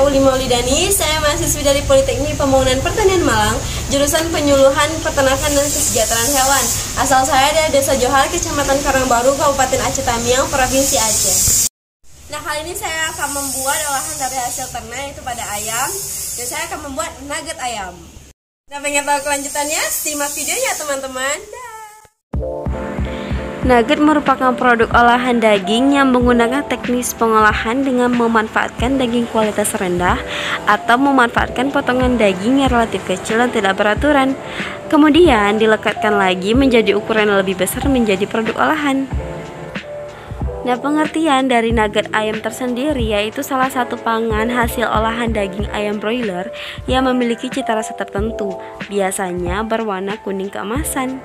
Pauli Maulidani, saya mahasiswi dari Politeknik Pembangunan Pertanian Malang, jurusan Penyuluhan Peternakan dan Kesejahteraan Hewan. Asal saya dari Desa Johar, Kecamatan Karangbaru, Kabupaten Aceh Tamiang, Provinsi Aceh. Nah, kali ini saya akan membuat olahan dari hasil ternak, yaitu pada ayam, dan saya akan membuat nugget ayam. Nah, pengen tahu kelanjutannya? Simak videonya teman-teman. Nugget merupakan produk olahan daging yang menggunakan teknis pengolahan dengan memanfaatkan daging kualitas rendah atau memanfaatkan potongan daging yang relatif kecil dan tidak beraturan. Kemudian dilekatkan lagi menjadi ukuran yang lebih besar menjadi produk olahan. Nah, pengertian dari nugget ayam tersendiri yaitu salah satu pangan hasil olahan daging ayam broiler yang memiliki cita rasa tertentu, biasanya berwarna kuning keemasan.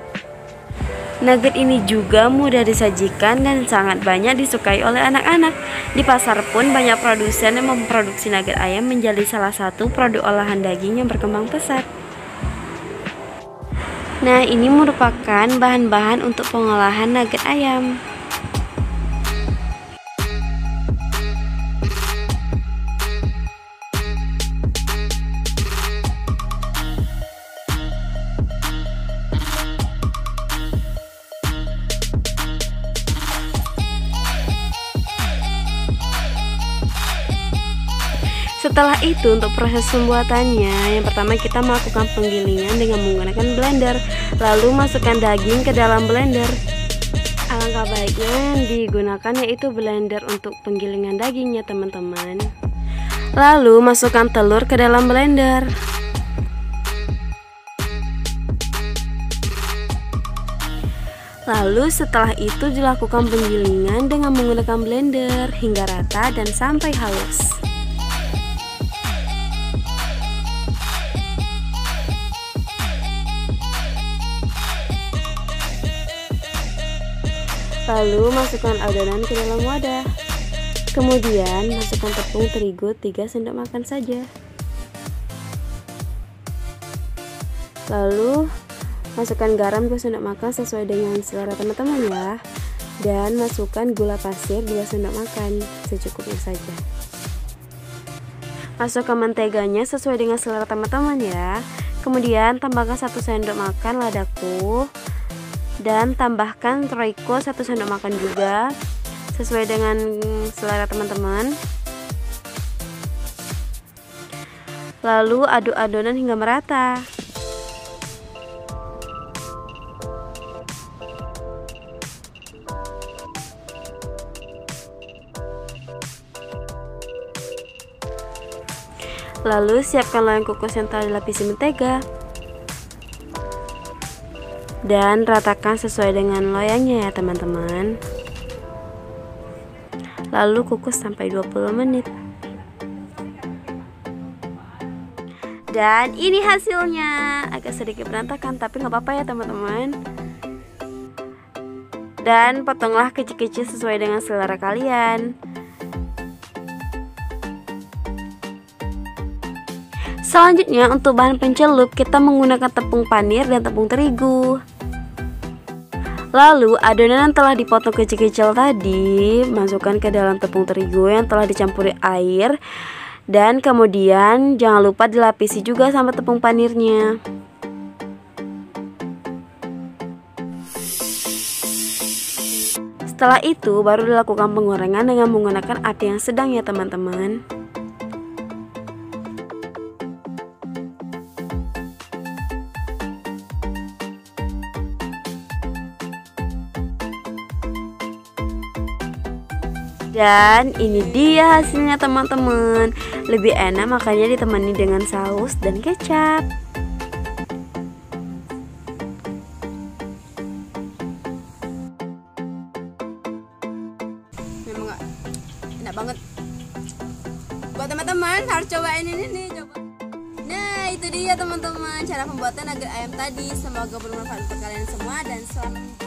Nugget ini juga mudah disajikan dan sangat banyak disukai oleh anak-anak. Di pasar pun banyak produsen yang memproduksi nugget ayam menjadi salah satu produk olahan daging yang berkembang pesat. Nah, ini merupakan bahan-bahan untuk pengolahan nugget ayam. Setelah itu, untuk proses pembuatannya, yang pertama kita melakukan penggilingan dengan menggunakan blender, lalu masukkan daging ke dalam blender. Alangkah baiknya yang digunakan yaitu blender untuk penggilingan dagingnya, teman-teman. Lalu masukkan telur ke dalam blender. Lalu setelah itu dilakukan penggilingan dengan menggunakan blender hingga rata dan sampai halus. Lalu masukkan adonan ke dalam wadah. Kemudian masukkan tepung terigu 3 sendok makan saja. Lalu masukkan garam 2 sendok makan sesuai dengan selera teman-teman ya. Dan masukkan gula pasir 2 sendok makan secukupnya saja. Masukkan menteganya sesuai dengan selera teman-teman ya. Kemudian tambahkan 1 sendok makan ladaku. Dan tambahkan roiko 1 sendok makan juga sesuai dengan selera teman-teman. Lalu aduk adonan hingga merata. Lalu siapkan loyang kukus yang telah dilapisi mentega. Dan ratakan sesuai dengan loyangnya ya teman-teman. Lalu kukus sampai 20 menit. Dan ini hasilnya. Agak sedikit berantakan tapi nggak apa-apa ya teman-teman. Dan potonglah kecil-kecil sesuai dengan selera kalian. Selanjutnya untuk bahan pencelup kita menggunakan tepung panir dan tepung terigu. Lalu adonan yang telah dipotong kecil-kecil tadi masukkan ke dalam tepung terigu yang telah dicampuri air. Dan kemudian jangan lupa dilapisi juga sama tepung panirnya. Setelah itu baru dilakukan penggorengan dengan menggunakan api yang sedang ya teman-teman. Dan ini dia hasilnya teman-teman. Lebih enak makanya ditemani dengan saus dan kecap. Memang enak banget. Buat teman-teman harus cobain ini nih, coba. Nah, itu dia teman-teman cara pembuatan nugget ayam tadi. Semoga bermanfaat untuk kalian semua dan selamat